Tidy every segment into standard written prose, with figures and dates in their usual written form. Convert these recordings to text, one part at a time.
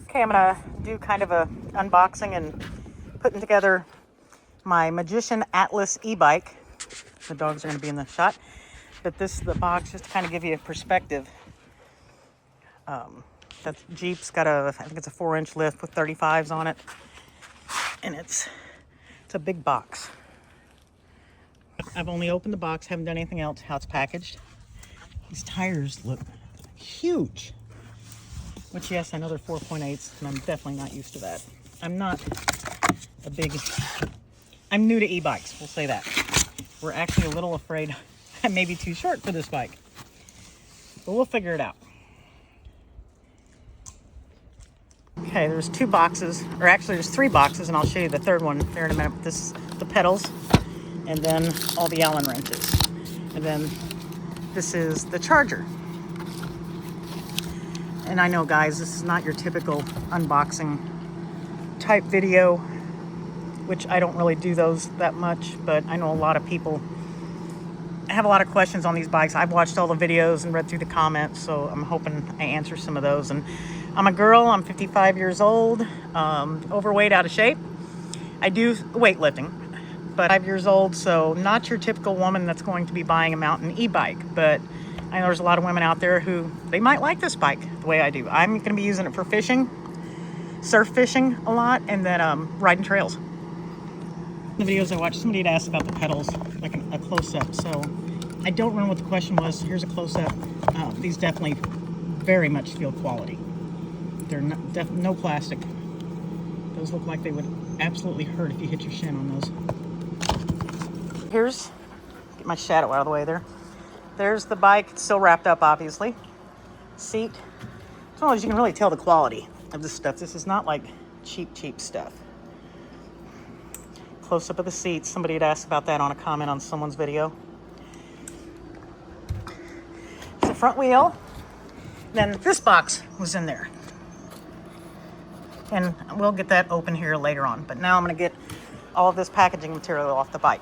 Okay, I'm gonna do kind of a unboxing and putting together my Magician Atlas e-bike. The dogs are gonna be in the shot, but this is the box just to kind of give you a perspective. That Jeep's got I think it's a 4-inch lift with 35s on it, and it's a big box. I've only opened the box, haven't done anything else. How it's packaged. These tires look huge. Which, yes, I know they're 4.8s, and I'm definitely not used to that. I'm new to e-bikes, we'll say that. We're actually a little afraid I may be too short for this bike. But we'll figure it out. Okay, there's 2 boxes, or actually there's 3 boxes, and I'll show you the third one there in a minute. This is the pedals, and then all the Allen wrenches. And then this is the charger. And I know, guys, this is not your typical unboxing type video, which I don't really do those that much, but I know a lot of people have a lot of questions on these bikes. I've watched all the videos and read through the comments, so I'm hoping I answer some of those. And I'm a girl, I'm 55 years old, overweight, out of shape. I do weightlifting, but 5 years old, so not your typical woman that's going to be buying a mountain e-bike, but I know there's a lot of women out there who, they might like this bike the way I do. I'm going to be using it for fishing, surf fishing a lot, and then riding trails. In the videos I watched, somebody had asked about the pedals, like a close-up, so I don't remember what the question was. Here's a close-up. These definitely very much feel quality. They're no plastic. Those look like they would absolutely hurt if you hit your shin on those. Get my shadow out of the way there. There's the bike. It's still wrapped up, obviously. Seat. As well as you can really tell the quality of this stuff. This is not like cheap stuff. Close up of the seats. Somebody had asked about that on a comment on someone's video. It's the front wheel. Then this box was in there. And we'll get that open here later on. But now I'm going to get all of this packaging material off the bike.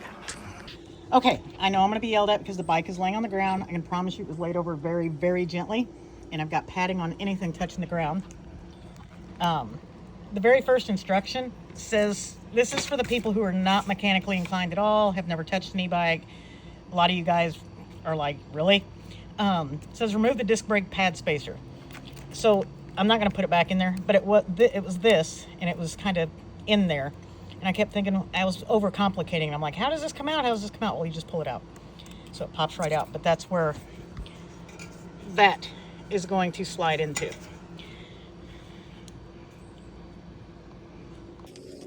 Okay, I know I'm going to be yelled at because the bike is laying on the ground. I can promise you it was laid over very, very gently. And I've got padding on anything touching the ground. The very first instruction says, this is for the people who are not mechanically inclined at all, have never touched an e-bike. A lot of you guys are like, really? It says remove the disc brake pad spacer. So I'm not going to put it back in there, but it was this, and it was kind of in there. And I kept thinking, I was overcomplicating. I'm like, how does this come out? How does this come out? Well, you just pull it out. So it pops right out. But that's where that is going to slide into.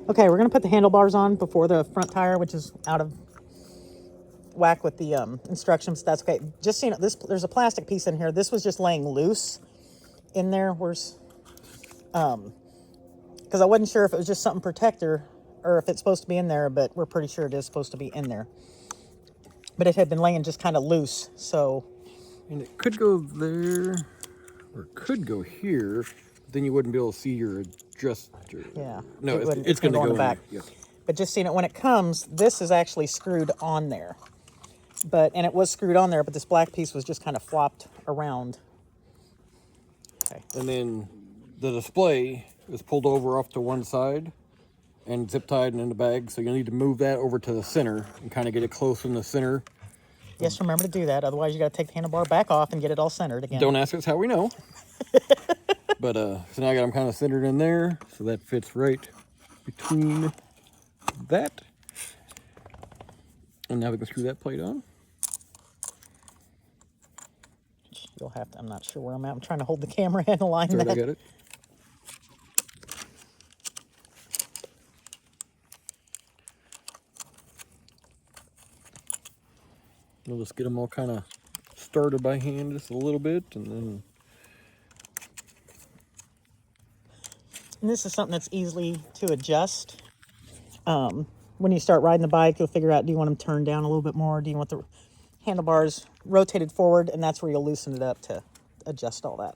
Okay, we're going to put the handlebars on before the front tire, which is out of whack with the instructions. That's okay. Just so you know, there's a plastic piece in here. This was just laying loose in there. Because I wasn't sure if it was just something protector or if it's supposed to be in there, but we're pretty sure it is supposed to be in there. But it had been laying just kind of loose, so. And it could go there, or it could go here, then you wouldn't be able to see your adjuster. Yeah. No, it's going to go in the back. Yeah. But just seeing it, when it comes, this is actually screwed on there. And it was screwed on there, but this black piece was just kind of flopped around. Okay. And then the display is pulled over off to one side and zip tied and in the bag, so you'll need to move that over to the center and kind of get it close in the center. Yes, remember to do that. Otherwise, you got to take the handlebar back off and get it all centered again. Don't ask us how we know. But so now I got them kind of centered in there, so that fits right between that. And now we can screw that plate on. You'll have to. I'm not sure where I'm at. I'm trying to hold the camera and align that. I got it. We'll just get them all kind of started by hand just a little bit, and then. And this is something that's easily to adjust. When you start riding the bike, you'll figure out, do you want them turned down a little bit more? Do you want the handlebars rotated forward? And that's where you'll loosen it up to adjust all that.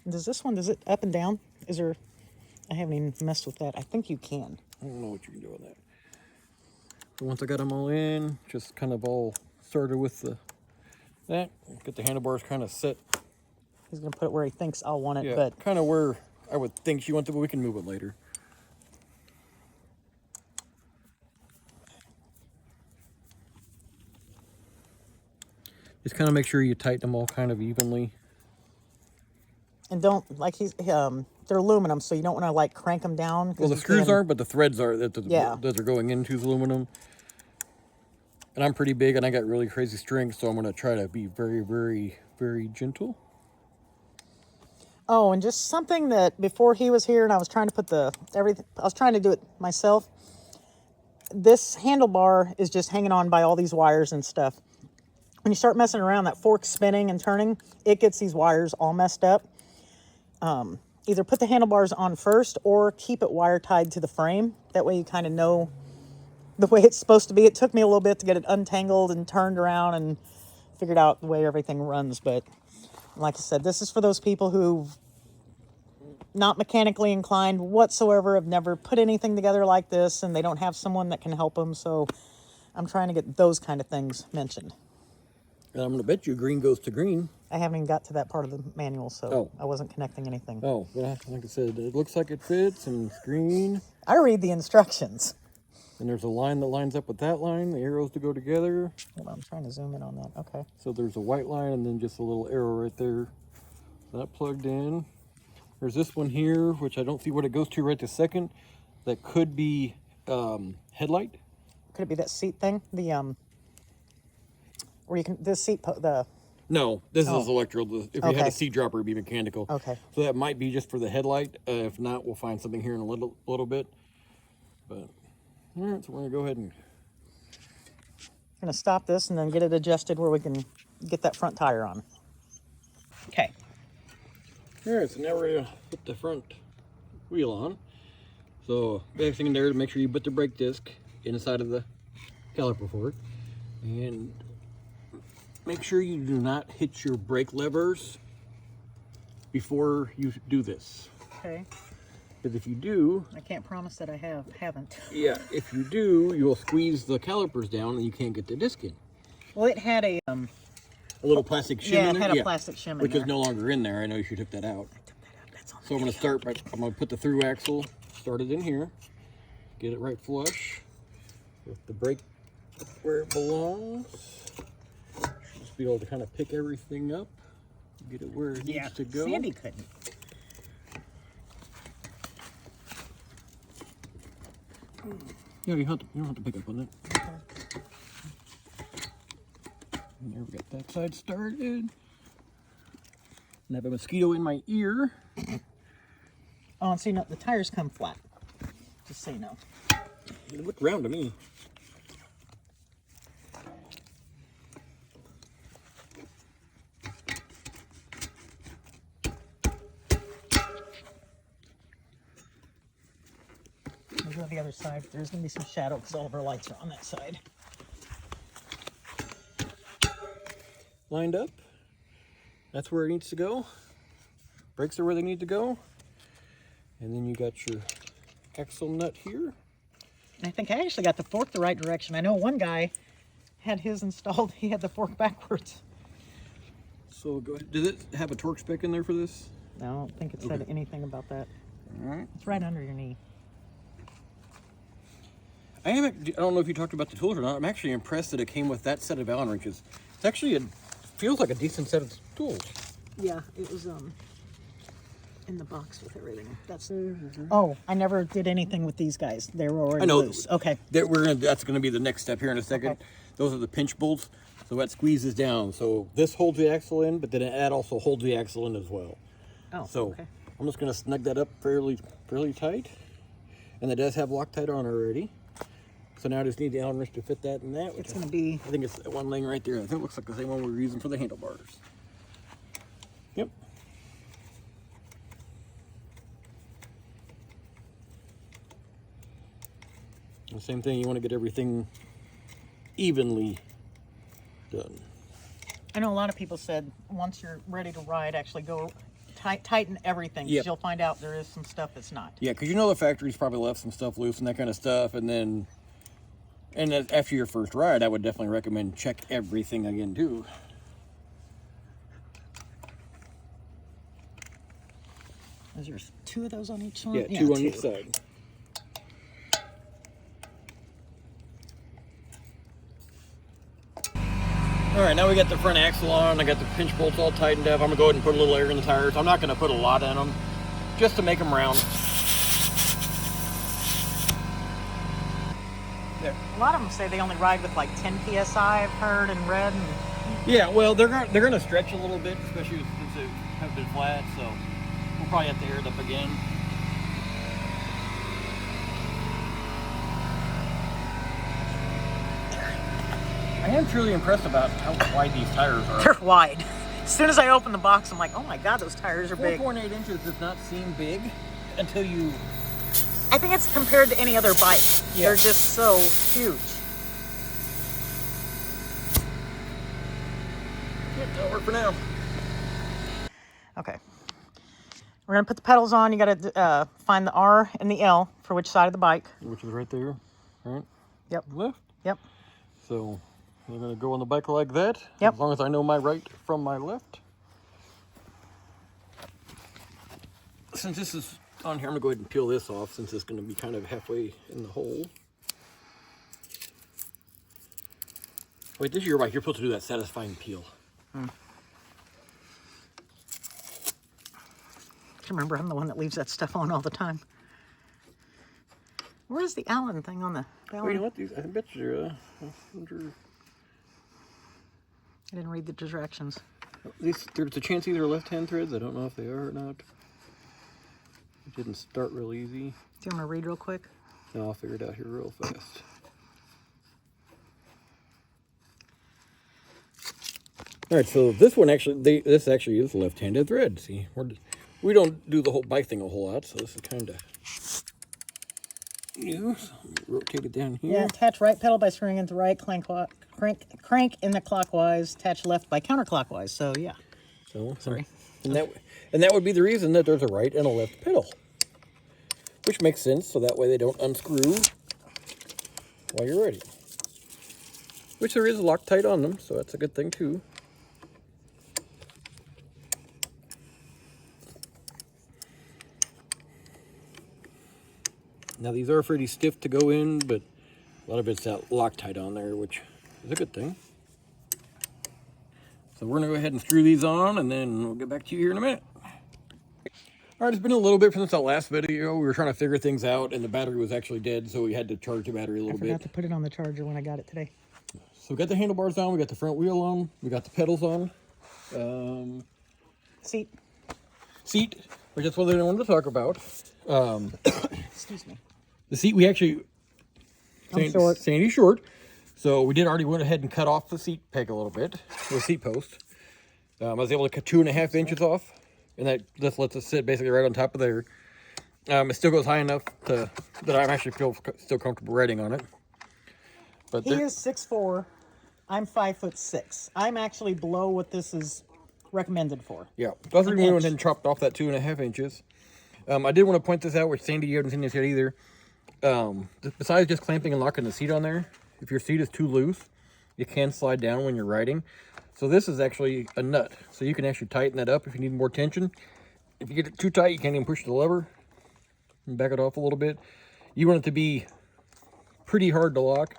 Does it up and down? I haven't even messed with that. I think you can. I don't know what you can do with that. So once I got them all in, just kind of all started with the that. Get the handlebars kind of set. He's gonna put it where he thinks I'll want it, Yeah, but kind of where I would think she wants it, but we can move it later. Just kind of make sure you tighten them all kind of evenly. and don't like they're aluminum, so you don't want to like crank them down. Well, the screws aren't, but the threads are. Yeah. Those are going into aluminum. And I'm pretty big, and I got really crazy strength, so I'm going to try to be very, very, very gentle. Oh, and just something that before he was here, and I was trying to put everything. I was trying to do it myself. This handlebar is just hanging on by all these wires and stuff. When you start messing around, that fork spinning and turning, it gets these wires all messed up. Either put the handlebars on first or keep it wire tied to the frame. That way you kind of know the way it's supposed to be. It took me a little bit to get it untangled and turned around and figured out the way everything runs. But like I said, this is for those people who not mechanically inclined whatsoever, have never put anything together like this, and they don't have someone that can help them. So I'm trying to get those kind of things mentioned. And I'm going to bet you green goes to green. I haven't even got to that part of the manual, so I wasn't connecting anything. Oh, well, like I said, it looks like it fits, and it's green. I read the instructions. And there's a line that lines up with that line, the arrows to go together. Hold on, I'm trying to zoom in on that. Okay. So there's a white line and then just a little arrow right there. That plugged in. There's this one here, which I don't see what it goes to right this second. That could be headlight. Could it be that seat thing? The where you can this seat No, this is electrical. If we had Okay. a seat dropper, it'd be mechanical. Okay. So that might be just for the headlight. If not, we'll find something here in a little bit. But all right, so we're gonna go ahead and gonna stop this and then get it adjusted where we can get that front tire on. Okay. all right. So now we're gonna put the front wheel on. So big thing there to make sure you put the brake disc inside of the caliper fork, and make sure you do not hit your brake levers before you do this. Okay. Because if you do, I can't promise that I haven't. yeah, if you do, you'll squeeze the calipers down and you can't get the disc in. Well, it had a little plastic shim yeah, in it there? had a plastic shim in which there. is no longer in there. I know you took that out. I took that out. That's on So I'm going to start by, I'm going to put the through axle started in here. Get it right flush with the brake where it belongs. Just be able to kind of pick everything up. Get it where it needs to go. Sandy couldn't. Yeah, you don't have to pick up on that. And there we got that side started. And I have a mosquito in my ear. Oh, and see, no, the tires come flat. Just so you know. It looked round to me. We'll go to the other side. There's going to be some shadow because all of our lights are on that side. Lined up. That's where it needs to go. Brakes are where they need to go. And then you got your axle nut here. And I think I actually got the fork the right direction. I know one guy had his installed. He had the fork backwards. So go ahead. Does it have a torque spec in there for this? No, I don't think it said anything about that. All right. It's right under your knee. I don't know if you talked about the tools or not. I'm actually impressed that it came with that set of Allen wrenches. It's actually feels like a decent set of tools. Yeah, it was in the box with everything. That's Oh, I never did anything with these guys. They were already loose. Okay. That's gonna be the next step here in a second. Okay. Those are the pinch bolts. So that squeezes down. So this holds the axle in, but then that also holds the axle in as well. Oh, So okay. I'm just gonna snug that up fairly tight. And it does have Loctite on already. So now I just need the Allen wrench to fit that in that. It's going to be... I think it's that one laying right there. I think it looks like the same one we were using for the handlebars. Yep. The same thing, you want to get everything evenly done. I know a lot of people said once you're ready to ride, actually go tighten everything. Yep. You'll find out there is some stuff that's not. Yeah, because you know the factory's probably left some stuff loose and that kind of stuff. And then after your first ride, I would definitely recommend check everything again too. Is there 2 of those on each one? Yeah, 2 on each side. All right, now we got the front axle on. I got the pinch bolts all tightened up. I'm gonna go ahead and put a little air in the tires. I'm not gonna put a lot in them, just to make them round. There. A lot of them say they only ride with like 10 psi. I've heard and read. And Yeah, well, they're gonna stretch a little bit, especially since they have been flat. So we'll probably have to air it up again. I am truly impressed about how wide these tires are. they're wide. As soon as I open the box, I'm like, oh my God, those tires are big. 4.8 inches does not seem big until you... I think it's compared to any other bike. Yeah. They're just so huge. Yep, that'll work for now. Okay. We're going to put the pedals on. You got to find the R and the L for which side of the bike. Which is right there, right? Yep. Left. Yep. So I'm gonna go on the bike like that. Yep. As long as I know my right from my left. Since this is on here, I'm gonna go ahead and peel this off since it's gonna be kind of halfway in the hole. Wait, this is your bike. You're supposed to do that satisfying peel. I can remember I'm the one that leaves that stuff on all the time. Where's the Allen thing on the Allen? Oh, you know what? These, I bet you're. I didn't read the directions. There's a chance these are left-hand threads. I don't know if they are or not. It didn't start real easy. Do you want to read real quick? No, I'll figure it out here real fast. All right, so this one actually, this actually is left-handed thread. See, we don't do the whole bike thing a whole lot, so this is kind of new. So rotate it down here. Yeah, attach right pedal by screwing into right, crank in the clockwise, attach left by counterclockwise. So yeah. So sorry. And that would be the reason that there's a right and a left pedal, which makes sense. So that way they don't unscrew while you're riding. Which there is Loctite on them, so that's a good thing too. Now these are pretty stiff to go in, but a lot of it's that Loctite on there, which is a good thing. So we're gonna go ahead and screw these on, and then we'll get back to you here in a minute. All right, it's been a little bit since that last video. We were trying to figure things out, and the battery was actually dead, so we had to charge the battery a little bit. I forgot to put it on the charger when I got it today. So we got the handlebars on, we got the front wheel on, we got the pedals on. Seat, which is what I wanted to talk about. excuse me. The seat, we actually, Sandy's short, so we did already went ahead and cut off the seat peg a little bit, the seat post. I was able to cut 2.5 inches off, and that just lets us sit basically right on top of there. It still goes high enough that I actually feel still comfortable riding on it. But He is 6'4". I'm 5'6". I'm actually below what this is recommended for. Yeah, so we went ahead and chopped off that 2.5 inches. I did want to point this out, which Sandy, you haven't seen this yet either. Besides just clamping and locking the seat on there, if your seat is too loose, it can slide down when you're riding. So this is actually a nut, so you can actually tighten that up if you need more tension. If you get it too tight, you can't even push the lever and back it off a little bit. You want it to be pretty hard to lock.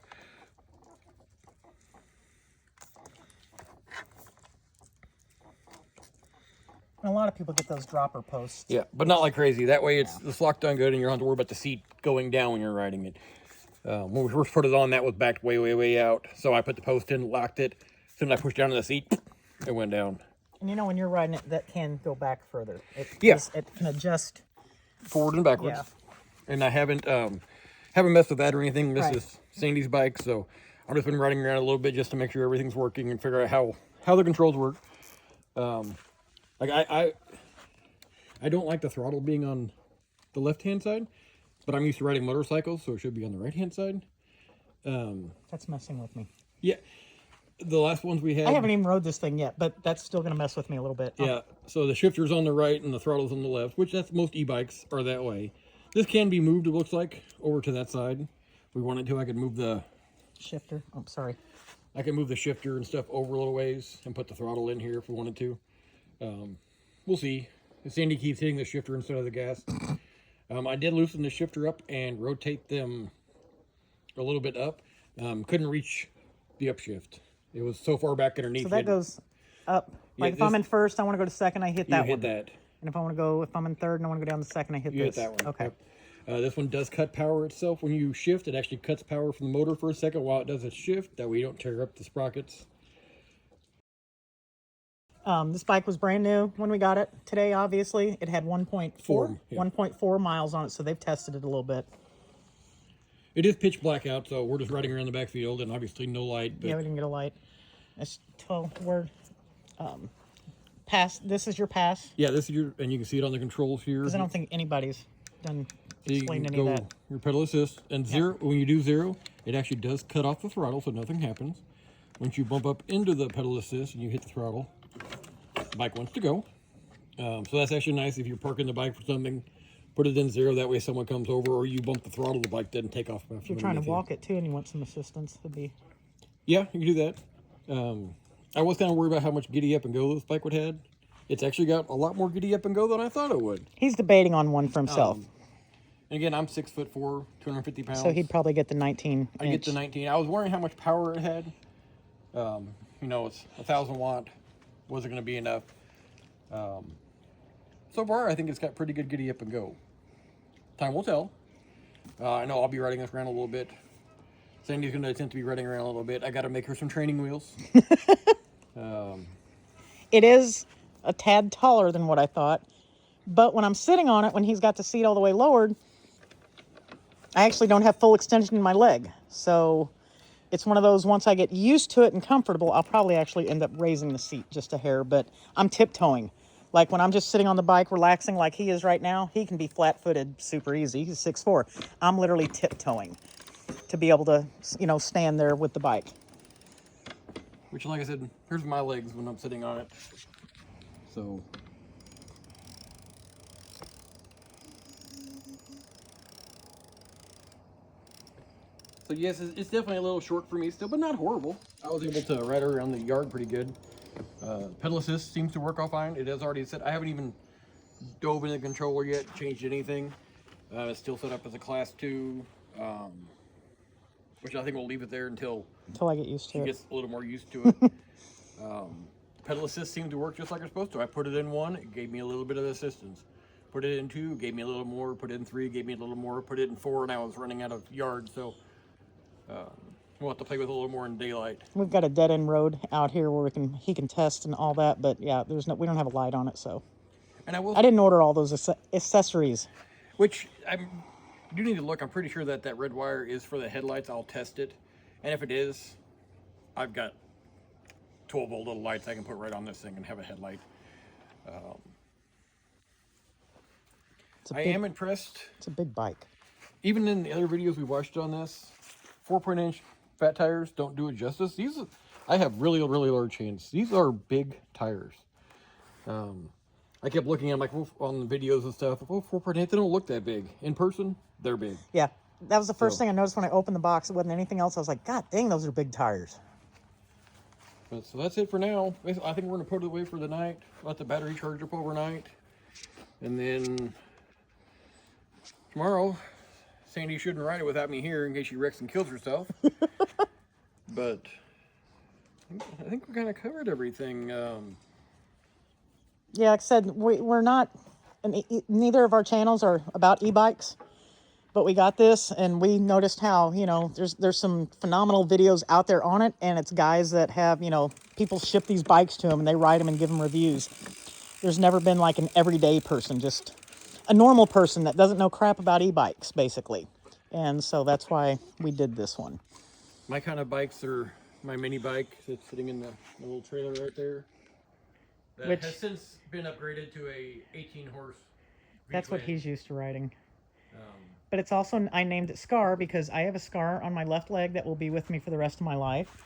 A lot of people get those dropper posts. Yeah, but not like crazy. That way it's locked on good and you don't have to worry about the seat going down when you're riding it. When we first put it on, that was backed way, way, way out. So I put the post in, locked it. As soon as I pushed down on the seat, it went down. And you know, when you're riding it, that can go back further. It can adjust Forward and backwards. Yeah. And I haven't messed with that or anything. This is Sandy's bike, so I've just been riding around a little bit just to make sure everything's working and figure out how the controls work. Like I don't like the throttle being on the left-hand side, but I'm used to riding motorcycles, so it should be on the right-hand side. That's messing with me. Yeah, the last ones we had. I haven't even rode this thing yet, but that's still going to mess with me a little bit. Yeah, so the shifter's on the right and the throttle's on the left, which that's most e-bikes are that way. This can be moved, it looks like, over to that side. If we wanted to, I could move the shifter. Oh, sorry. I can move the shifter and stuff over a little ways and put the throttle in here if we wanted to. We'll see. Sandy keeps hitting the shifter instead of the gas. I did loosen the shifter up and rotate them a little bit up. Couldn't reach the upshift. It was so far back underneath. So that goes up. Like if I'm in first, I want to go to second, I hit that one. You hit that. And if I'm in third and I want to go down to second, I hit You this. hit that one. Okay. Yep. This one does cut power itself. When you shift, it actually cuts power from the motor for a second while it does its shift. That way you don't tear up the sprockets. This bike was brand new when we got it. Today, obviously, it had 1.4 miles on it, so they've tested it a little bit. It is pitch black out, so we're just riding around the backfield, and obviously no light. But yeah, we didn't get a light. Until we're pass. This is your pass. Yeah, this is your, and you can see it on the controls here. Because I don't think anybody's done So explained any of that. Your pedal assist, and zero. When you do zero, it actually does cut off the throttle, so nothing happens. Once you bump up into the pedal assist and you hit the throttle, the bike wants to go. So that's actually nice if you're parking the bike for something. Put it in zero, that way someone comes over or you bump the throttle, the bike doesn't take off. If you're trying to walk it too and you want some assistance, it'd be... Yeah, you can do that. I was kind of worried about how much giddy up and go this bike would have. It's actually got a lot more giddy up and go than I thought it would. He's debating on one for himself. And again, I'm 6'4", 250 pounds. So he'd probably get the 19 I get the 19. I was wondering how much power it had. You know, it's 1,000 watt. Was it going to be enough? So far, I think it's got pretty good giddy up and go. Time will tell. I know I'll be riding this around a little bit. Sandy's going to attempt to be riding around a little bit. I got to make her some training wheels. It is a tad taller than what I thought. But when I'm sitting on it, when he's got the seat all the way lowered, I actually don't have full extension in my leg. So it's one of those, once I get used to it and comfortable, I'll probably actually end up raising the seat just a hair. But I'm tiptoeing. Like when I'm just sitting on the bike relaxing like he is right now, he can be flat-footed super easy. He's 6'4". I'm literally tiptoeing to be able to, you know, stand there with the bike. Which, like I said, here's my legs when I'm sitting on it. So... So yes, it's definitely a little short for me still, but not horrible. I was able to ride around the yard pretty good. Pedal assist seems to work all fine. It has already set. I haven't even dove into the controller yet, changed anything. It's still set up as a class 2, which I think we'll leave it there until I get used to it. Gets a little more used to it. Pedal assist seemed to work just like it's supposed to. I put it in 1, it gave me a little bit of assistance. Put it in 2, gave me a little more. Put it in 3, gave me a little more. Put it in 4, and I was running out of yard, so we'll have to play with it a little more in daylight. We've got a dead end road out here where he can test and all that, but yeah, we don't have a light on it, so. And I didn't order all those accessories. Which you need to look. I'm pretty sure that red wire is for the headlights. I'll test it, and if it is, I've got 12-volt little lights I can put right on this thing and have a headlight. I am impressed. It's a big bike. Even in the other videos we watched on this, 4.8-inch fat tires don't do it justice. I have really, really large hands. These are big tires. I kept looking at them like on the videos and stuff. Oh, 4.8, they don't look that big. In person, they're big. Yeah, that was the first thing I noticed when I opened the box. It wasn't anything else. I was like, God dang, those are big tires. But, so that's it for now. I think we're going to put it away for the night. Let the battery charge up overnight. And then tomorrow, Sandy shouldn't ride it without me here in case she wrecks and kills herself. But I think we kind of covered everything. Yeah, like I said, we're not, neither of our channels are about e-bikes, but we got this and we noticed how, you know, there's some phenomenal videos out there on it, and it's guys that have, you know, people ship these bikes to them and they ride them and give them reviews. There's never been like an everyday person, just a normal person that doesn't know crap about e-bikes, basically. And so that's why we did this one. My kind of bikes are my mini bike that's sitting in the little trailer right there. That has since been upgraded to a 18-horse. That's what he's used to riding. But it's also, I named it Scar because I have a scar on my left leg that will be with me for the rest of my life.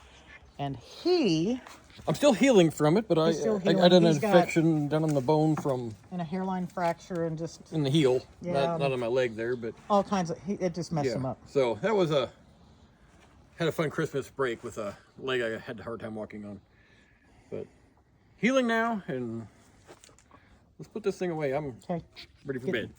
And I'm still healing from it, but I had an infection down on the bone from... And a hairline fracture and just... In the heel. Yeah, not on my leg there, but... All kinds of... It just messed him up. So that was had a fun Christmas break with a leg I had a hard time walking on. But healing now, and let's put this thing away. I'm Okay. ready for Get- bed.